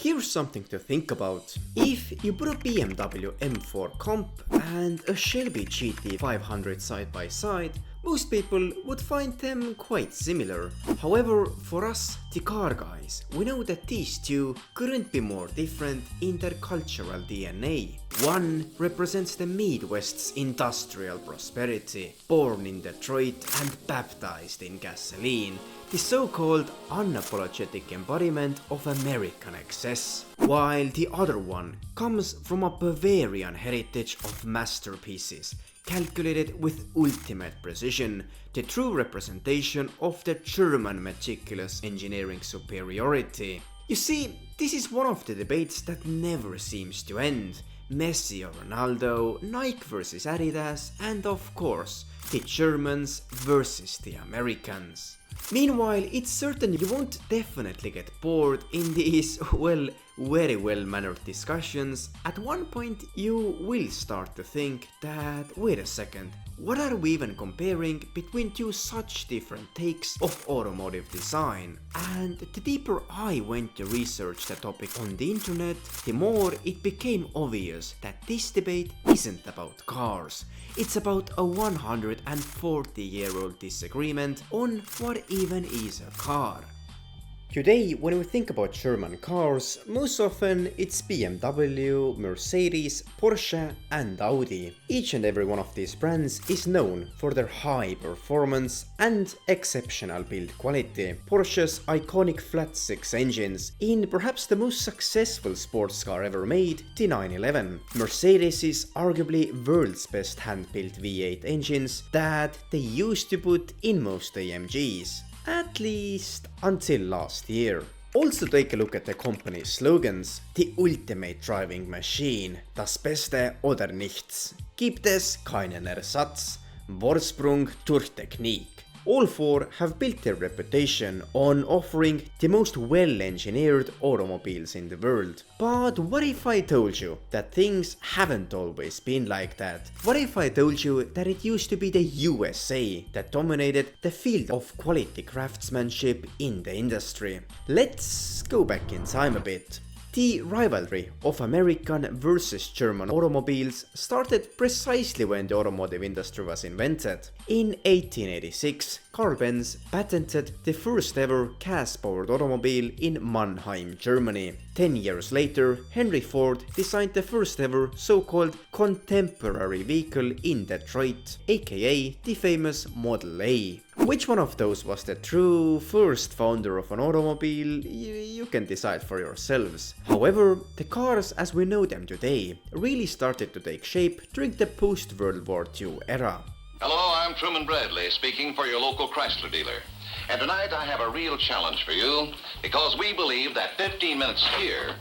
Here's something to think about. If you put a BMW M4 Comp and a Shelby GT 500 side by side, most people would find them quite similar. However, for us, the car guys, we know that these two couldn't be more different in their cultural DNA. One represents the Midwest's industrial prosperity, born in Detroit and baptized in gasoline, the so-called unapologetic embodiment of American excess, while the other one comes from a Bavarian heritage of masterpieces, calculated with ultimate precision, the true representation of the German meticulous engineering superiority. You see, this is one of the debates that never seems to end. Messi or Ronaldo, Nike versus Adidas, and of course, the Germans versus the Americans. Meanwhile, it's certain you won't definitely get bored in these, very well-mannered discussions. At one point you will start to think that, wait a second, what are we even comparing between two such different takes of automotive design? And the deeper I went to research the topic on the internet, the more it became obvious that this debate isn't about cars. It's about a 140-year-old disagreement on what even is a car. Today, when we think about German cars, most often it's BMW, Mercedes, Porsche and Audi. Each and every one of these brands is known for their high performance and exceptional build quality. Porsche's iconic flat-six engines in perhaps the most successful sports car ever made, the 911. Mercedes' arguably world's best hand-built V8 engines that they used to put in most AMGs. At least until last year. Also take a look at the company's slogans. The ultimate driving machine, das Beste oder nichts, gibt es keinen Ersatz, Vorsprung durch Technik. All four have built their reputation on offering the most well-engineered automobiles in the world. But what if I told you that things haven't always been like that? What if I told you that it used to be the USA that dominated the field of quality craftsmanship in the industry? Let's go back in time a bit. The rivalry of American versus German automobiles started precisely when the automotive industry was invented. In 1886, Carl Benz patented the first ever gas-powered automobile in Mannheim, Germany. 10 years later, Henry Ford designed the first ever so-called contemporary vehicle in Detroit, aka the famous Model A. Which one of those was the true first founder of an automobile, you can decide for yourselves. However, the cars as we know them today really started to take shape during the post-World War II era. Hello, I'm Truman Bradley, speaking for your local Chrysler dealer. And tonight I have a real challenge for you, because we believe that 15 minutes here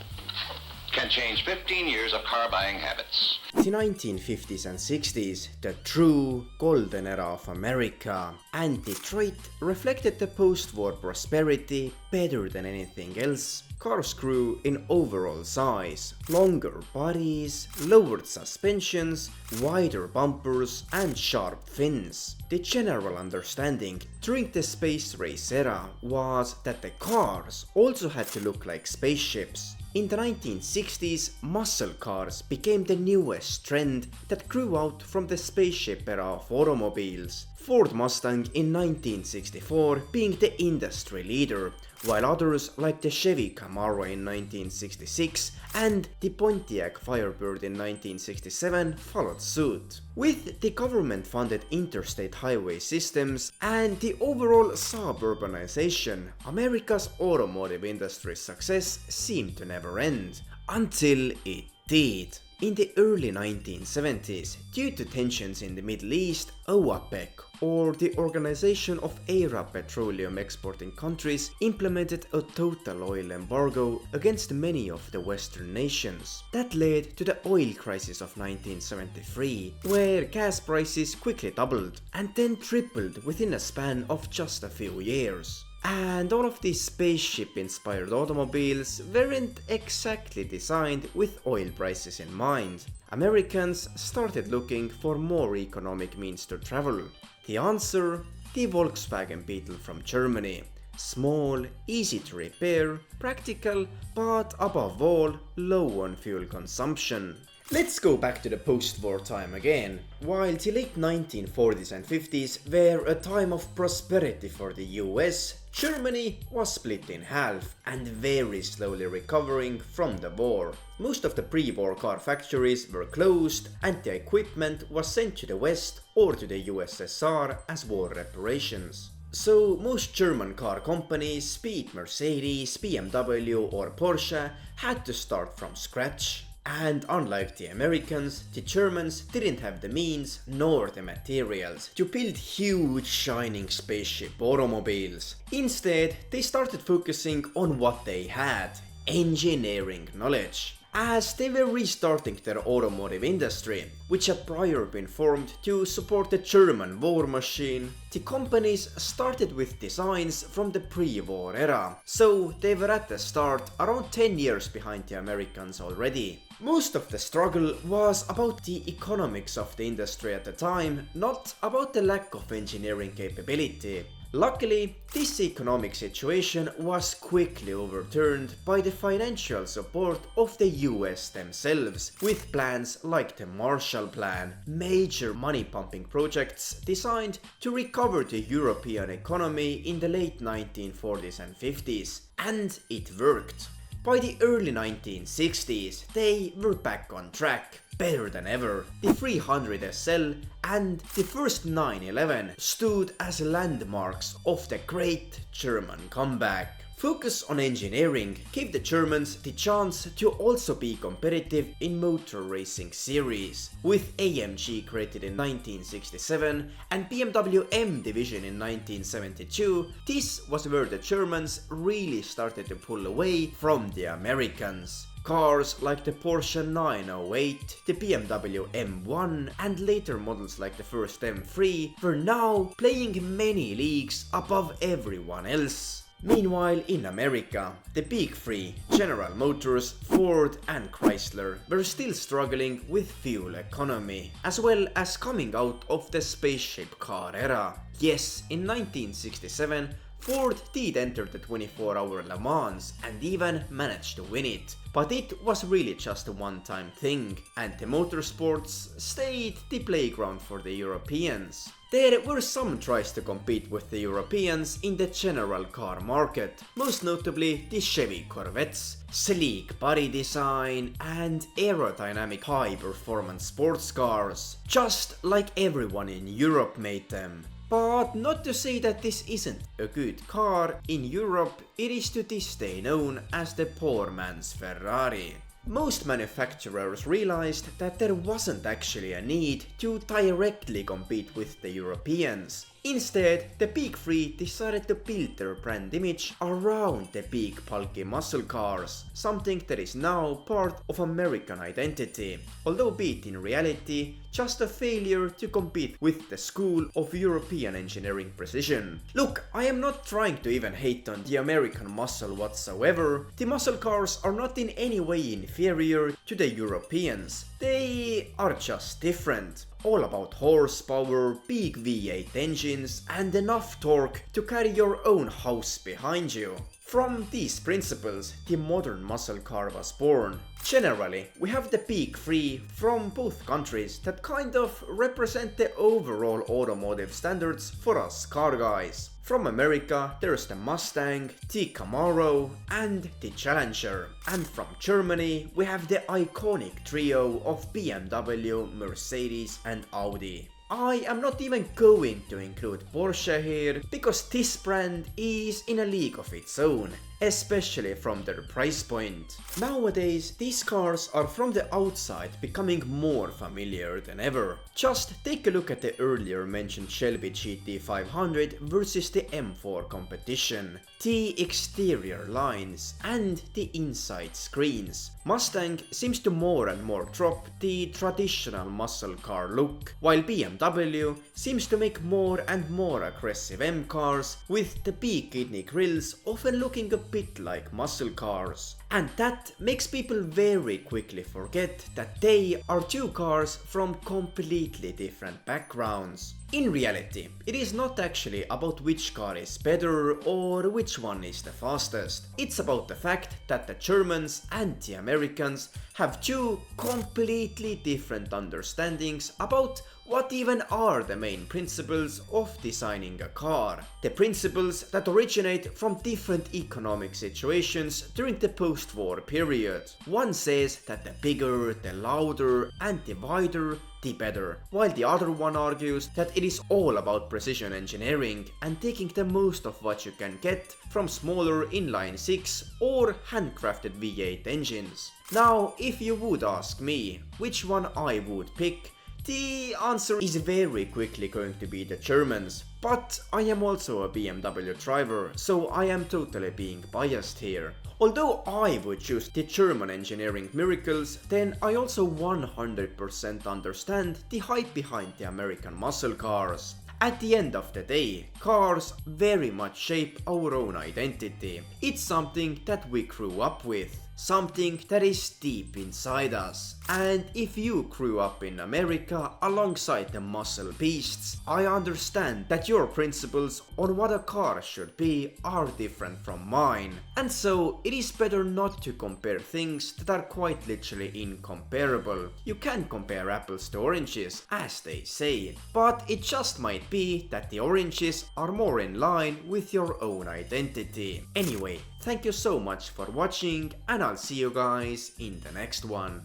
can change 15 years of car buying habits. The 1950s and 60s, the true golden era of America, and Detroit reflected the post-war prosperity better than anything else. Cars grew in overall size, longer bodies, lowered suspensions, wider bumpers and sharp fins. The general understanding during the space race era was that the cars also had to look like spaceships. In the 1960s, muscle cars became the newest trend that grew out from the spaceship era of automobiles. Ford Mustang in 1964 being the industry leader, while others like the Chevy Camaro in 1966 and the Pontiac Firebird in 1967 followed suit. With the government-funded interstate highway systems and the overall suburbanization, America's automotive industry's success seemed to never end. Until it did. In the early 1970s, due to tensions in the Middle East, OAPEC, or the Organization of Arab Petroleum Exporting Countries, implemented a total oil embargo against many of the Western nations. That led to the oil crisis of 1973, where gas prices quickly doubled and then tripled within a span of just a few years. And all of these spaceship-inspired automobiles weren't exactly designed with oil prices in mind. Americans started looking for more economic means to travel. The answer? The Volkswagen Beetle from Germany. Small, easy to repair, practical, but above all, low on fuel consumption. Let's go back to the post-war time again. While the late 1940s and 50s were a time of prosperity for the US, Germany was split in half and very slowly recovering from the war. Most of the pre-war car factories were closed and the equipment was sent to the West or to the USSR as war reparations. So most German car companies, be it Mercedes, BMW or Porsche, had to start from scratch. And unlike the Americans, the Germans didn't have the means nor the materials to build huge shining spaceship automobiles. Instead, they started focusing on what they had: engineering knowledge. As they were restarting their automotive industry, which had prior been formed to support the German war machine, the companies started with designs from the pre-war era, so they were at the start around 10 years behind the Americans already. Most of the struggle was about the economics of the industry at the time, not about the lack of engineering capability. Luckily, this economic situation was quickly overturned by the financial support of the US themselves, with plans like the Marshall Plan, major money-pumping projects designed to recover the European economy in the late 1940s and 50s. And it worked. By the early 1960s, they were back on track, better than ever. The 300 SL and the first 911 stood as landmarks of the great German comeback. Focus on engineering gave the Germans the chance to also be competitive in motor racing series. With AMG created in 1967 and BMW M division in 1972, this was where the Germans really started to pull away from the Americans. Cars like the Porsche 908, the BMW M1 and later models like the first M3 were now playing many leagues above everyone else. Meanwhile, in America, the big three, General Motors, Ford and Chrysler, were still struggling with fuel economy, as well as coming out of the spaceship car era. Yes, in 1967, Ford did enter the 24-hour Le Mans and even managed to win it. But it was really just a one-time thing, and the motorsports stayed the playground for the Europeans. There were some tries to compete with the Europeans in the general car market, most notably the Chevy Corvettes, sleek body design and aerodynamic high-performance sports cars, just like everyone in Europe made them. But not to say that this isn't a good car, in Europe it is to this day known as the poor man's Ferrari. Most manufacturers realized that there wasn't actually a need to directly compete with the Europeans. Instead, the big three decided to build their brand image around the big bulky muscle cars, something that is now part of American identity, although be it in reality just a failure to compete with the school of European engineering precision. Look, I am not trying to even hate on the American muscle whatsoever. The muscle cars are not in any way inferior to the Europeans. They are just different. All about horsepower, big V8 engines and enough torque to carry your own house behind you. From these principles, the modern muscle car was born. Generally, we have the big three from both countries that kind of represent the overall automotive standards for us car guys. From America, there's the Mustang, the Camaro and the Challenger. And from Germany, we have the iconic trio of BMW, Mercedes and Audi. I am not even going to include Porsche here, because this brand is in a league of its own, especially from their price point. Nowadays, these cars are from the outside becoming more familiar than ever. Just take a look at the earlier mentioned Shelby GT500 versus the M4 competition. The exterior lines and the inside screens. Mustang seems to more and more drop the traditional muscle car look, while BMW seems to make more and more aggressive M cars with the big kidney grills often looking a bit like muscle cars. And that makes people very quickly forget that they are two cars from completely different backgrounds. In reality, it is not actually about which car is better or which one is the fastest. It's about the fact that the Germans and the Americans have two completely different understandings about what even are the main principles of designing a car. The principles that originate from different economic situations during the post-war period. One says that the bigger, the louder and the wider, the better, while the other one argues that it is all about precision engineering and taking the most of what you can get from smaller inline 6 or handcrafted V8 engines. Now, if you would ask me which one I would pick, the answer is very quickly going to be the Germans, but I am also a BMW driver, so I am totally being biased here. Although I would choose the German engineering miracles, then I also 100% understand the hype behind the American muscle cars. At the end of the day, cars very much shape our own identity. It's something that we grew up with. Something that is deep inside us. And if you grew up in America alongside the muscle beasts, I understand that your principles on what a car should be are different from mine. And so it is better not to compare things that are quite literally incomparable. You can compare apples to oranges, as they say, but it just might be that the oranges are more in line with your own identity. Anyway, thank you so much for watching, and I'll see you guys in the next one.